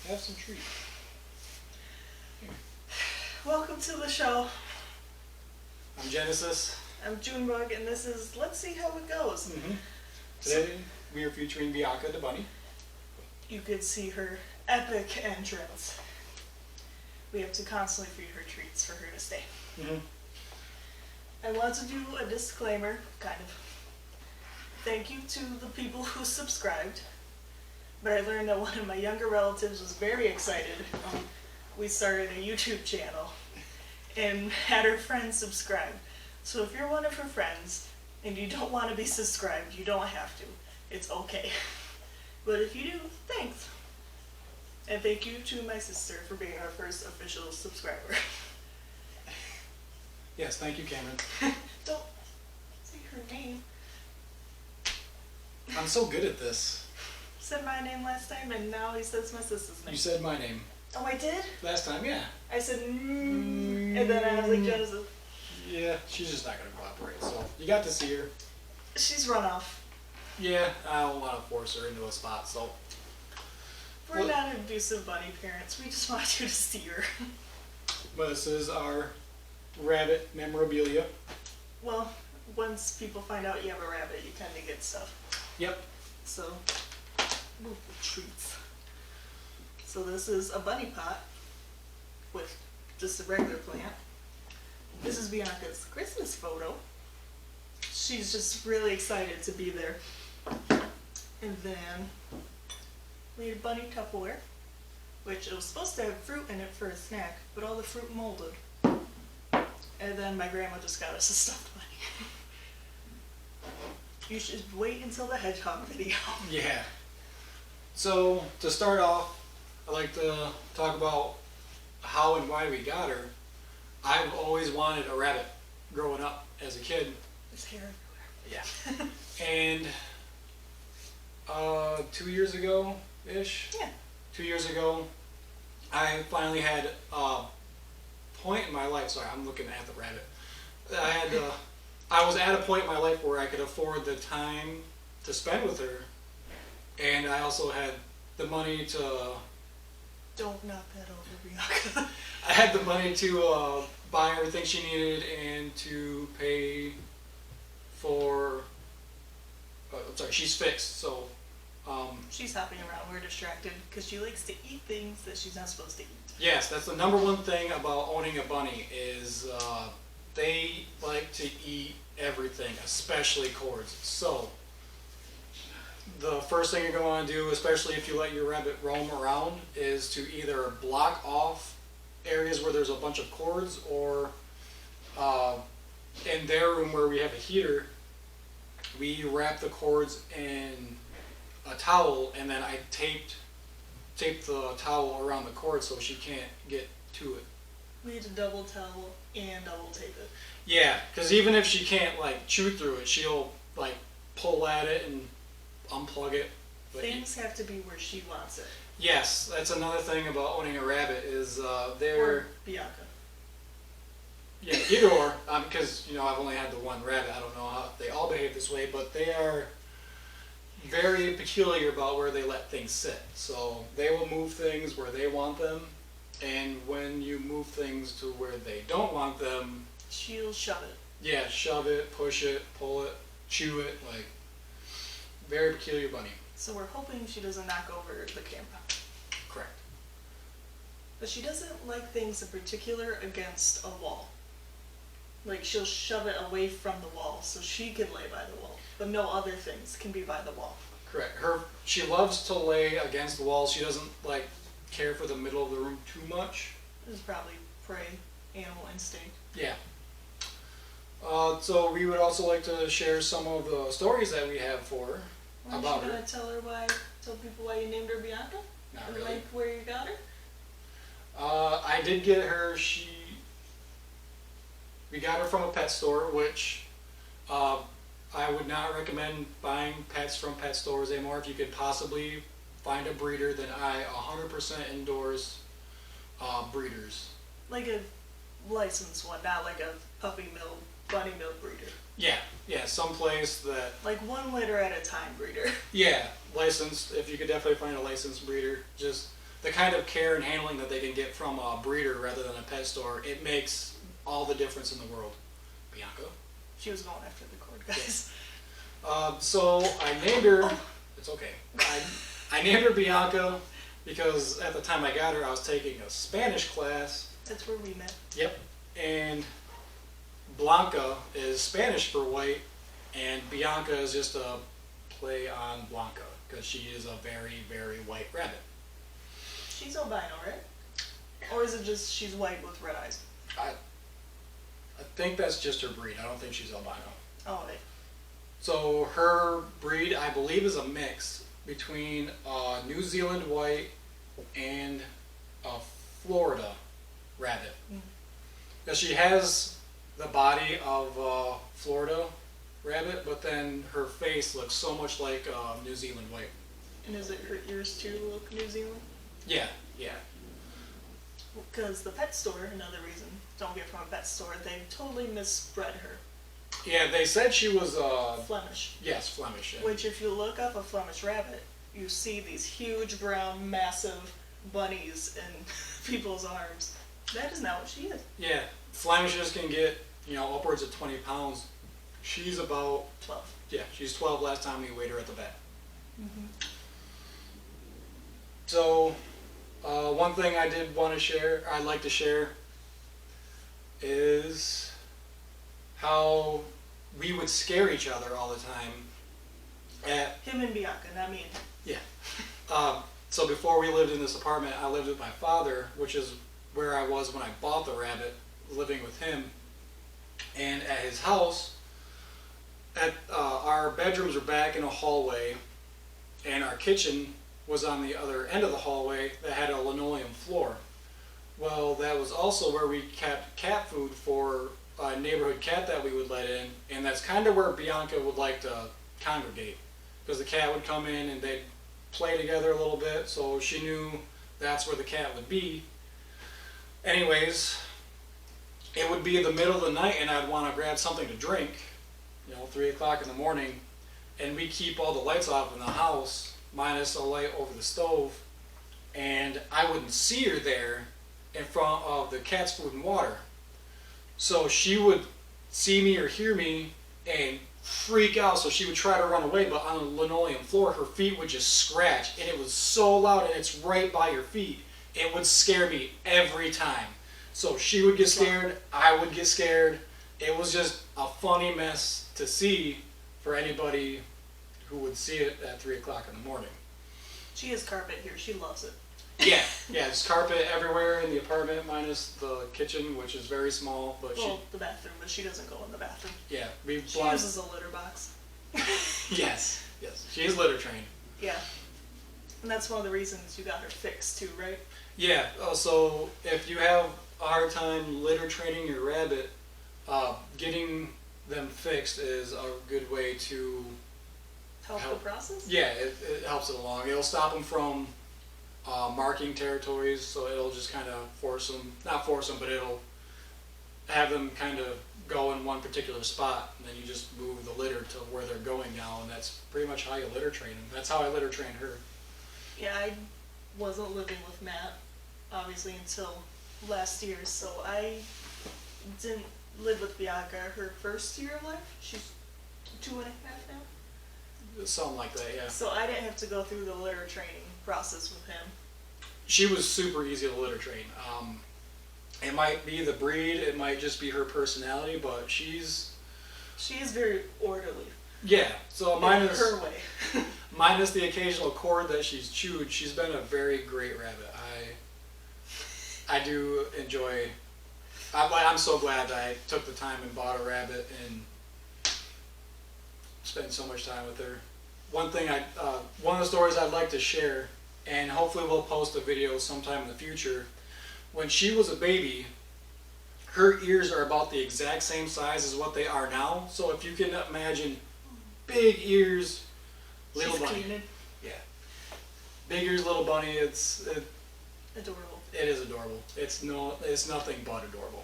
Have some treat. Here. Welcome to the show. I'm Genesis. I'm Junebug, and this is Let's See How It Goes. Today we are featuring Bianca the Bunny. You could see her epic entrance. We have to constantly feed her treats for her to stay. I want to do a disclaimer, kind of. Thank you to the people who subscribed, but I learned that one of my younger relatives was very excited. We started a YouTube channel and had her friends subscribe. So if you're one of her friends and you don't want to be subscribed, you don't have to. It's okay. But if you do, thanks. And thank you to my sister for being our first official subscriber. Yes, thank you, Cameron. Don't say her name. I'm so good at this. Said my name last time, and now he says my sister's name. You said my name. Oh, I did? Last time, yeah. I said, and then I was like, Genesis. Yeah, she's just not going to cooperate, so you got to see her. She's run off. Yeah, I don't want to force her into a spot, so. We're not abusive bunny parents. We just want you to see her. But this is our rabbit memorabilia. Well, once people find out you have a rabbit, you kind of get stuff. Yep. So, move the treats. So this is a bunny pot with just a regular plant. This is Bianca's Christmas photo. She's just really excited to be there. And then made a bunny Tupperware, which it was supposed to have fruit in it for a snack, but all the fruit molded. And then my grandma just got us a stuffed bunny. You should wait until the hedgehog video. Yeah. So, to start off, I'd like to talk about how and why we got her. I've always wanted a rabbit growing up as a kid. There's hair everywhere. Yeah. And 2 years ago-ish? Yeah. 2 years ago, I finally had a point in my life. Sorry, I'm looking at the rabbit. I was at a point in my life where I could afford the time to spend with her, and I also had the money to... Don't knock that over, Bianca. I had the money to buy everything she needed and to pay for... I'm sorry, she's fixed, so... She's hopping around. We're distracted because she likes to eat things that she's not supposed to eat. Yes, that's the number one thing about owning a bunny is they like to eat everything, especially cords. So, the first thing you're going to want to do, especially if you let your rabbit roam around, is to either block off areas where there's a bunch of cords, or in their room where we have a heater, we wrap the cords in a towel, and then I taped the towel around the cord so she can't get to it. We need to double towel and double tape it. Yeah, because even if she can't like chew through it, she'll like pull at it and unplug it. But things have to be where she wants it. Yes, that's another thing about owning a rabbit is they're... Or Bianca. Yeah, either or, because I've only had the one rabbit. I don't know how they all behave this way, but they are very peculiar about where they let things sit. So they will move things where they want them, and when you move things to where they don't want them, she'll shove it. Yeah, shove it, push it, pull it, chew it, like very peculiar bunny. So we're hoping she doesn't knock over the camera. Correct. But she doesn't like things in particular against a wall. Like she'll shove it away from the wall so she can lay by the wall. But no other things can be by the wall. Correct. She loves to lay against the wall. She doesn't like care for the middle of the room too much. This is probably prey, animal instinct. Yeah. So we would also like to share some of the stories that we have for her. Aren't about you her. gonna tell people why you named her Bianca? Not and really. like where you got her? I did get her. We got her from a pet store, which I would not recommend buying pets from pet stores anymore. If you could possibly find a breeder, then I 100% endorse breeders. Like a licensed one, not like a puppy mill, bunny mill breeder. Yeah, someplace that... Like 1 litter at a time breeder. Yeah, licensed. If you could definitely find a licensed breeder. Just the kind of care and handling that they can get from a breeder rather than a pet store, it makes all the difference in the world. Bianca. She was going after the cord, guys. So I named her. It's okay. I named her Bianca because at the time I got her, I was taking a Spanish class. That's where we met. Yep. And Blanca is Spanish for white, and Bianca is just a play on Blanca because she is a very, very white rabbit. She's albino, right? Or is it just she's white with red eyes? I think that's just her breed. I don't think she's albino. Oh, wait. So her breed, I believe, is a mix between a New Zealand white and a Florida rabbit. Because she has the body of a Florida rabbit, but then her face looks so much like a New Zealand white. And is it her ears too look New Zealand? Yeah, yeah. Because the pet store, another reason, don't get from a pet store, they totally misbred her. Yeah, they said she was Flemish. yes, Flemish. Which, if you look up a Flemish rabbit, you see these huge, brown, massive bunnies in people's arms. That is not what she is. Yeah, Flemishes can get, upwards of 20 pounds. She's about 12. Yeah, she's 12 last time we weighed her at the vet. Mm-hmm. So, one thing I'd like to share, is how we would scare each other all the time. Him and Bianca, not me and him. Yeah. So before we lived in this apartment, I lived with my father, which is where I was when I bought the rabbit, living with him. And at his house, our bedrooms were back in a hallway, and our kitchen was on the other end of the hallway that had a linoleum floor. Well, that was also where we kept cat food for a neighborhood cat that we would let in, and that's kind of where Bianca would like to congregate, because the cat would come in and they'd play together a little bit, so she knew that's where the cat would be. Anyways, it would be the middle of the night and I'd want to grab something to drink, 3 o'clock in the morning, and we keep all the lights off in the house, minus a light over the stove, and I wouldn't see her there in front of the cat's food and water. So she would see me or hear me and freak out, so she would try to run away, but on the linoleum floor her feet would just scratch, and it was so loud, and it's right by your feet. It would scare me every time. So she would get scared, I would get scared. It was just a funny mess to see for anybody who would see it at 3 o'clock in the morning. She has carpet here. She loves it. Yeah, there's carpet everywhere in the apartment, minus the kitchen, which is very small. But the bathroom, but she doesn't go in the bathroom. Yeah, she uses a litter box. Yes, she is litter trained. Yeah, and that's one of the reasons you got her fixed too, right? Yeah. So if you have a hard time litter training your rabbit, getting them fixed is a good way to help the process. Yeah, it helps it along. It'll stop them from marking territories, so it'll just kind of not force them, but it'll have them kind of go in one particular spot, and then you just move the litter to where they're going now, and that's pretty much how you litter train them. That's how I litter trained her. Yeah, I wasn't living with Matt, obviously, until last year, so I didn't live with Bianca her first year of life. She's 2.5 now. Something like that, yeah. So I didn't have to go through the litter training process with him. She was super easy to litter train. It might be the breed, it might just be her personality, but she is very orderly. Yeah, so minus her way. Minus the occasional cord that she's chewed, she's been a very great rabbit. I do enjoy. I'm so glad I took the time and bought a rabbit and spent so much time with her. One of the stories I'd like to share, and hopefully we'll post a video sometime in the future. When she was a baby, her ears are about the exact same size as what they are now. So if you can imagine big ears, little bunny. Cleaning. Yeah. Big ears, little bunny, it's adorable. It is adorable. It's nothing but adorable.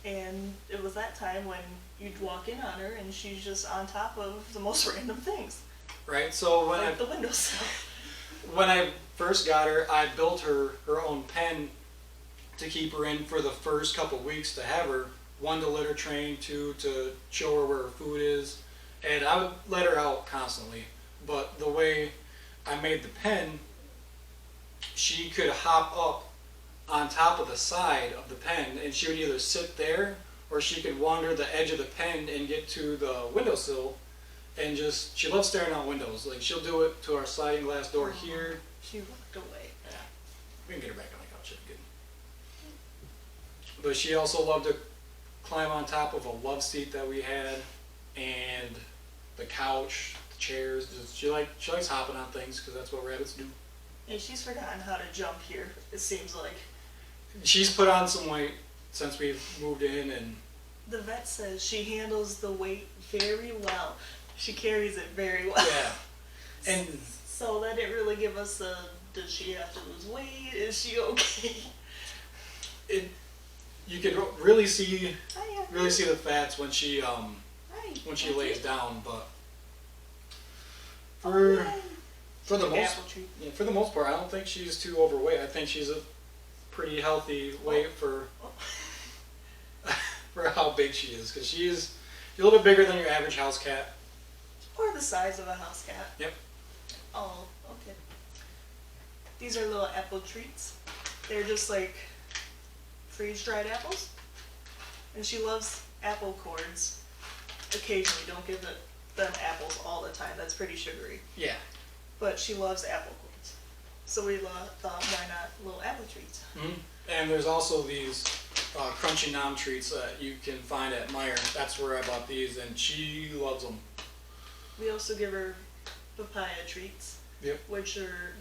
And it was that time when you'd walk in on her and she's just on top of the most random things. Right? So when like the windowsill. when I first got her, I built her own pen to keep her in for the first couple weeks to have her. One, to litter train, two, to show her where her food is. And I would let her out constantly. But the way I made the pen, she could hop up on top of the side of the pen, and she would either sit there or she could wander the edge of the pen and get to the windowsill. And just, she loves staring out windows. Like, she'll do it to our sliding glass door here. She walked away. Yeah, we can get her back on the couch. It'd be good. But she also loved to climb on top of a love seat that we had, and the couch, the chairs. She likes hopping on things because that's what rabbits do. And she's forgotten how to jump here, it seems like. She's put on some weight since we've moved in, and The vet says she handles the weight very well. She carries it very well. yeah. And So that didn't really give us a, does she have to lose weight? Is she okay? you could really see Hiya. the fats when she Hi. lays down, but Oh, for yay. for the Like most apple tree. yeah, for the most part, I don't think she's too overweight. I think she's a pretty healthy weight for for how big she is, because she's a little bit bigger than your average house cat. Or the size of a house cat. Yep. Oh, okay. These are little apple treats. They're just like freeze-dried apples. And she loves apple cords. Occasionally, don't give them apples all the time. That's pretty sugary. Yeah. But she loves apple cords. So we thought, why not little apple treats? Mm-hmm. And there's also these crunchy nom treats that you can find at Meijer. That's where I bought these, and she loves them. We also give her papaya treats. Yep. Which are,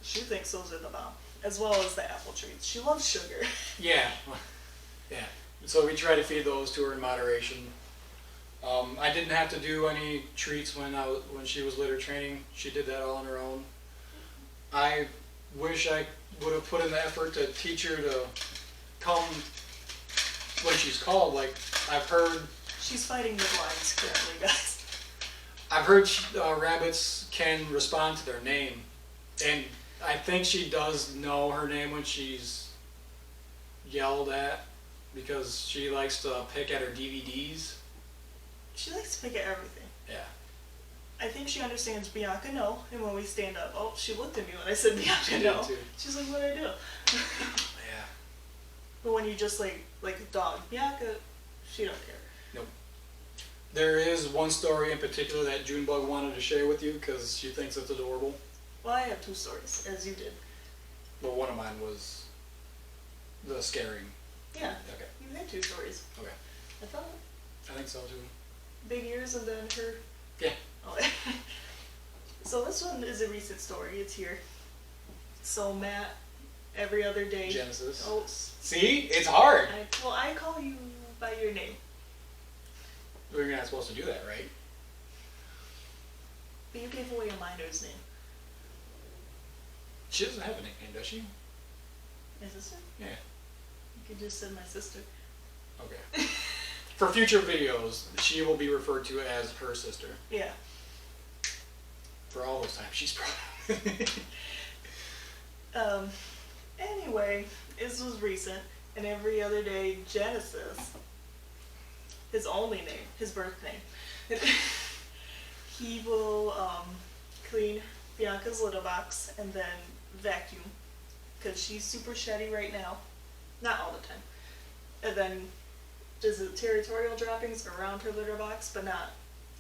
she thinks those are the bomb. As well as the apple treats. She loves sugar. Yeah. Yeah. So we try to feed those to her in moderation. I didn't have to do any treats when she was litter training. She did that all on her own. I wish I would have put in the effort to teach her to come when she's called. Like, I've heard She's fighting the blinds currently, guys. Rabbits can respond to their name, and I think she does know her name when she's yelled at, because she likes to pick at her DVDs. She likes to pick at everything. Yeah. I think she understands Bianca no, and when we stand up, oh, she looked at me when I said Bianca She did no. too. She's like, what'd I do? Yeah. But when you just like a dog, Bianca, she don't care. Nope. There is one story in particular that Junebug wanted to share with you because she thinks it's adorable. Well, I have two stories, as you did. But one of mine was the scaring. Yeah, Okay. you had two stories. Okay. I thought I think so too. big ears and then her. Yeah. Oh. So this one is a recent story. It's here. So Matt, every other day. Genesis. Oh, See? It's hard. I call you by your name. We're not supposed to do that, right? But you gave away a minor's name. She doesn't have a nickname, does she? My sister? Yeah. You could just say my sister. Okay. For future videos, she will be referred to as her sister. Yeah. For all those times she's probably. Anyway, this was recent, and every other day, Genesis, his only name, his birth name, he will clean Bianca's litter box and then vacuum, because she's super sheddy right now. Not all the time. And then does the territorial droppings around her litter box, but not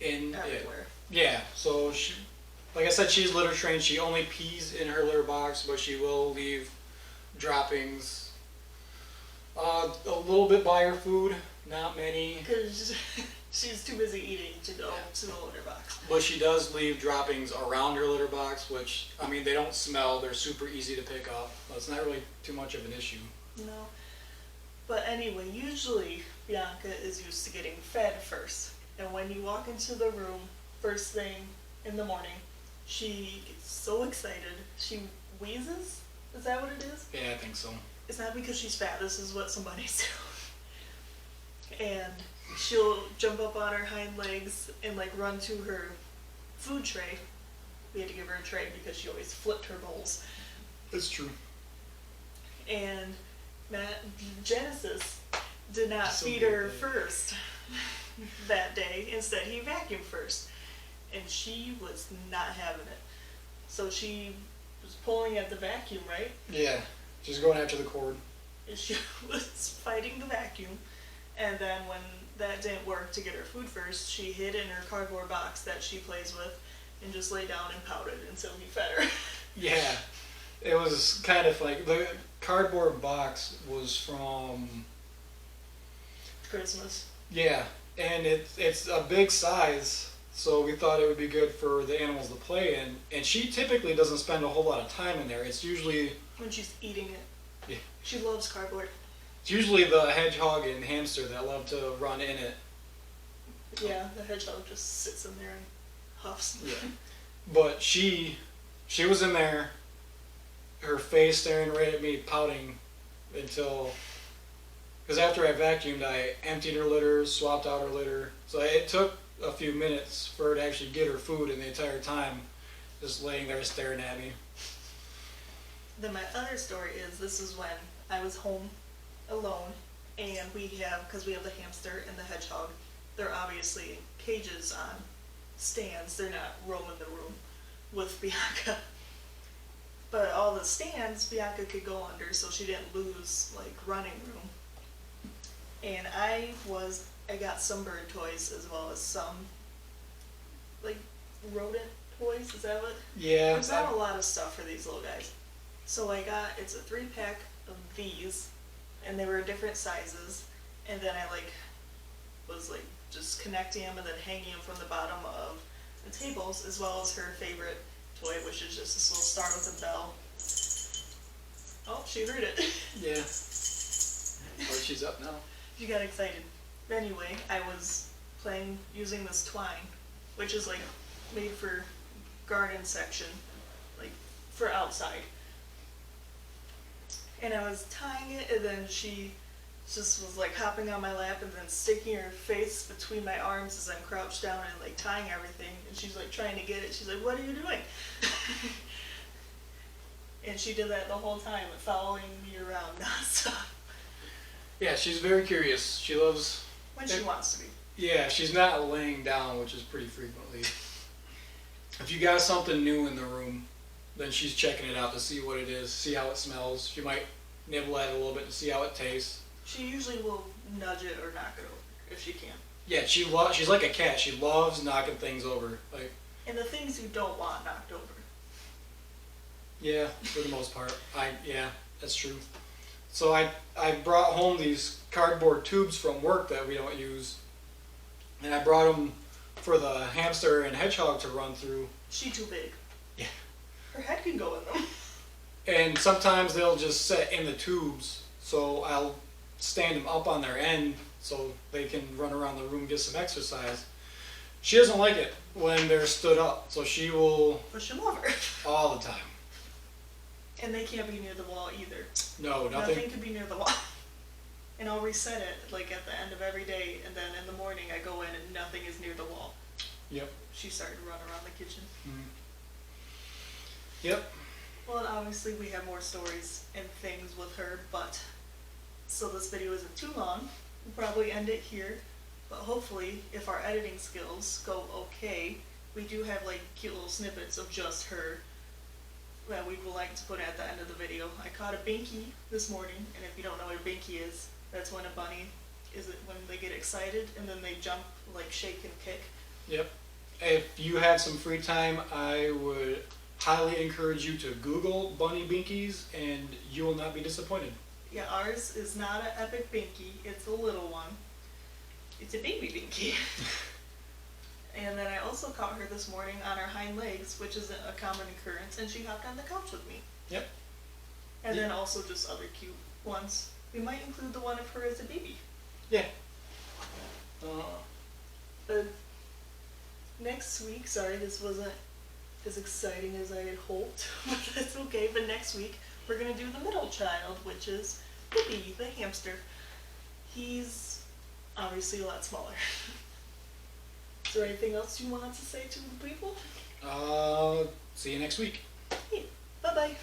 everywhere. Yeah, so she, like I said, she's litter trained. She only pees in her litter box, but she will leave droppings a little bit by her food, not many. Because she's too busy eating to go to the litter box. But she does leave droppings around her litter box, which, I mean, they don't smell. They're super easy to pick up. It's not really too much of an issue. No. But anyway, usually Bianca is used to getting fed first. And when you walk into the room first thing in the morning, she gets so excited. She wheezes? Is that what it is? Yeah, I think so. It's not because she's fat. This is what somebody's doing. And she'll jump up on her hind legs and like run to her food tray we had to give her a tray because she always flipped her bowls. It's true. And Genesis did not So feed good, her babe. first that day. Instead, he vacuumed first. And she was not having it. So she was pulling at the vacuum, right? Yeah, she's going after the cord. And she was fighting the vacuum. And then when that didn't work to get her food first, she hid in her cardboard box that she plays with and just lay down and pouted until he fed her. Yeah, it was kind of like the cardboard box was from. Christmas. Yeah, and it's a big size, so we thought it would be good for the animals to play in. And she typically doesn't spend a whole lot of time in there. It's usually When she's eating it. Yeah. She loves cardboard. it's usually the hedgehog and hamster that love to run in it. Yeah, the hedgehog just sits in there and huffs. Yeah. But she was in there, her face staring right at me, pouting until. Because after I vacuumed, I emptied her litter, swapped out her litter. So it took a few minutes for her to actually get her food, and the entire time, just laying there staring at me. Then my other story is, this is when I was home alone, and because we have the hamster and the hedgehog, they're obviously cages on stands. They're not roaming the room with Bianca. But all the stands Bianca could go under, so she didn't lose like running room. And I got some bird toys as well as some like rodent toys. Is that what? Yeah. There's not a lot of stuff for these little guys. So it's a 3-pack of these, and they were different sizes. And then I was just connecting them and then hanging them from the bottom of the tables, as well as her favorite toy, which is just this little star with a bell. Oh, she heard it. Yeah. Oh, she's up now. She got excited. Anyway, I was using this twine, which is like made for garden section, like for outside. And I was tying it, and then she just was like hopping on my lap and then sticking her face between my arms as I'm crouched down and like tying everything. And she's like trying to get it. She's like, "What are you doing?" And she did that the whole time, following me around nonstop. Yeah, she's very curious. She loves. When she wants to be. Yeah, she's not laying down, which is pretty frequently. If you got something new in the room, then she's checking it out to see what it is, see how it smells. She might nibble at it a little bit to see how it tastes. She usually will nudge it or knock it over if she can. Yeah, she's like a cat. She loves knocking things over. Like, And the things you don't want knocked over. yeah, for the most part. Yeah, that's true. So I brought home these cardboard tubes from work that we don't use, and I brought them for the hamster and hedgehog to run through. She too big. Yeah. Her head can go in them. And sometimes they'll just sit in the tubes, so I'll stand them up on their end so they can run around the room and get some exercise. She doesn't like it when they're stood up, so she will Push them over. all the time. And they can't be near the wall either. No, Nothing nothing. can be near the wall. And I'll reset it like at the end of every day, and then in the morning I go in and nothing is near the wall. Yep. She started to run around the kitchen. Yep. Well, and obviously we have more stories and things with her, but so this video isn't too long. We'll probably end it here, but hopefully if our editing skills go okay, we do have like cute little snippets of just her that we would like to put at the end of the video. I caught a binky this morning, and if you don't know what a binky is, that's when a bunny when they get excited and then they jump, like shake and kick. Yep. If you have some free time, I would highly encourage you to Google bunny binkies, and you will not be disappointed. Yeah, ours is not an epic binky, it's a little one. It's a baby binky. And then I also caught her this morning on her hind legs, which isn't a common occurrence, and she hopped on the couch with me. Yep. And then also just other cute ones. We might include the one of her as a baby. Yeah. Next week, sorry, this wasn't as exciting as I had hoped, but that's okay. But next week, we're going to do the middle child, which is Pippi, the hamster. He's obviously a lot smaller. Is there anything else you want to say to the people? See you next week. Bye bye.